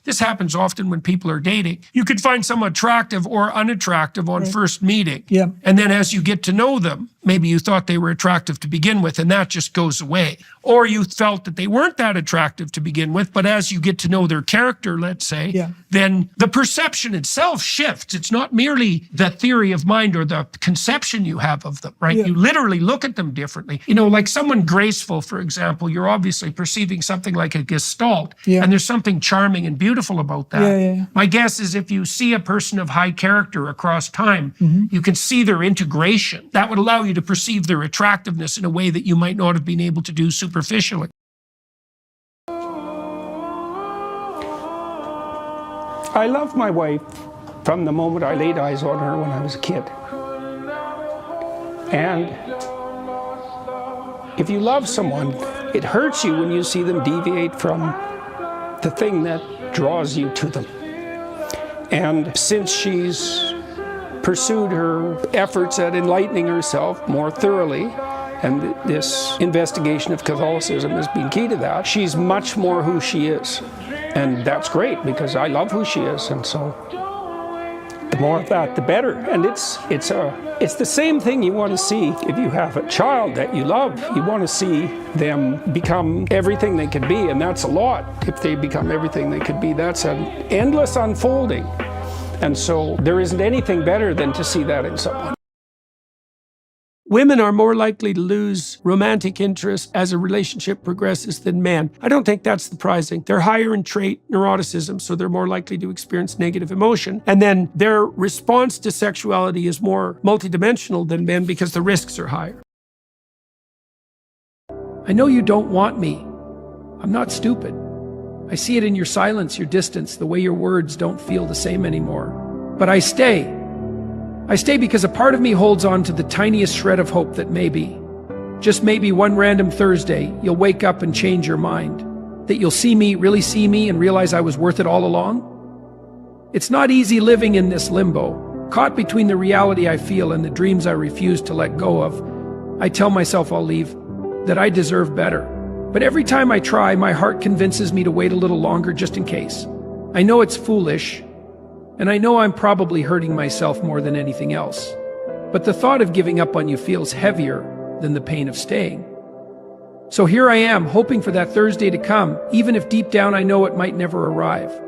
This happens often when people are dating. You could find someone attractive or unattractive on first meeting. Yeah. And then as you get to know them, maybe you thought they were attractive to begin with, and that just goes away. Or you felt that they weren't that attractive to begin with, but as you get to know their character, let's say, then the perception itself shifts. It's not merely the theory of mind or the conception you have of them, right? You literally look at them differently. You know, like someone graceful, for example, you're obviously perceiving something like a gestalt, and there's something charming and beautiful about that. My guess is if you see a person of high character across time, you can see their integration. That would allow you to perceive their attractiveness in a way that you might not have been able to do superficially. I love my wife from the moment I laid eyes on her when I was a kid. And if you love someone, it hurts you when you see them deviate from the thing that draws you to them. And since she's pursued her efforts at enlightening herself more thoroughly, and this investigation of Catholicism has been key to that, she's much more who she is. And that's great, because I love who she is, and so the more of that, the better. And it's the same thing you want to see if you have a child that you love. You want to see them become everything they could be, and that's a lot. If they become everything they could be, that's an endless unfolding. And so there isn't anything better than to see that in someone. Women are more likely to lose romantic interest as a relationship progresses than men. I don't think that's surprising. They're higher in trait neuroticism, so they're more likely to experience negative emotion. And then their response to sexuality is more multidimensional than men because the risks are higher. I know you don't want me. I'm not stupid. I see it in your silence, your distance, the way your words don't feel the same anymore. But I stay. I stay because a part of me holds on to the tiniest shred of hope that maybe, just maybe one random Thursday, you'll wake up and change your mind. That you'll see me, really see me, and realize I was worth it all along. It's not easy living in this limbo, caught between the reality I feel and the dreams I refuse to let go of. I tell myself I'll leave, that I deserve better. But every time I try, my heart convinces me to wait a little longer just in case. I know it's foolish, and I know I'm probably hurting myself more than anything else. But the thought of giving up on you feels heavier than the pain of staying. So here I am, hoping for that Thursday to come, even if deep down I know it might never arrive.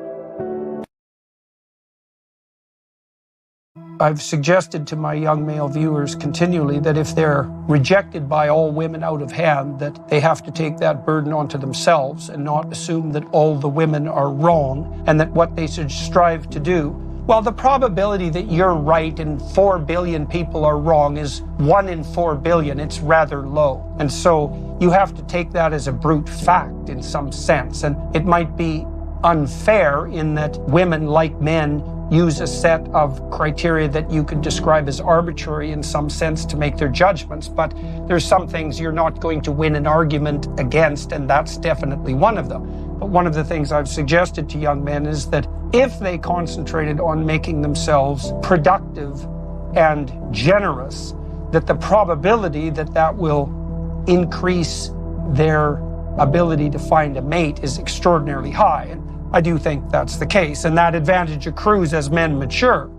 I've suggested to my young male viewers continually that if they're rejected by all women out of hand, that they have to take that burden onto themselves and not assume that all the women are wrong, and that what they should strive to do, well, the probability that you're right and 4 billion people are wrong is 1 in 4 billion. It's rather low. And so you have to take that as a brute fact in some sense. And it might be unfair in that women, like men, use a set of criteria that you could describe as arbitrary in some sense to make their judgments, but there's some things you're not going to win an argument against, and that's definitely one of them. But one of the things I've suggested to young men is that if they concentrated on making themselves productive and generous, that the probability that that will increase their ability to find a mate is extraordinarily high. And I do think that's the case, and that advantage accrues as men mature.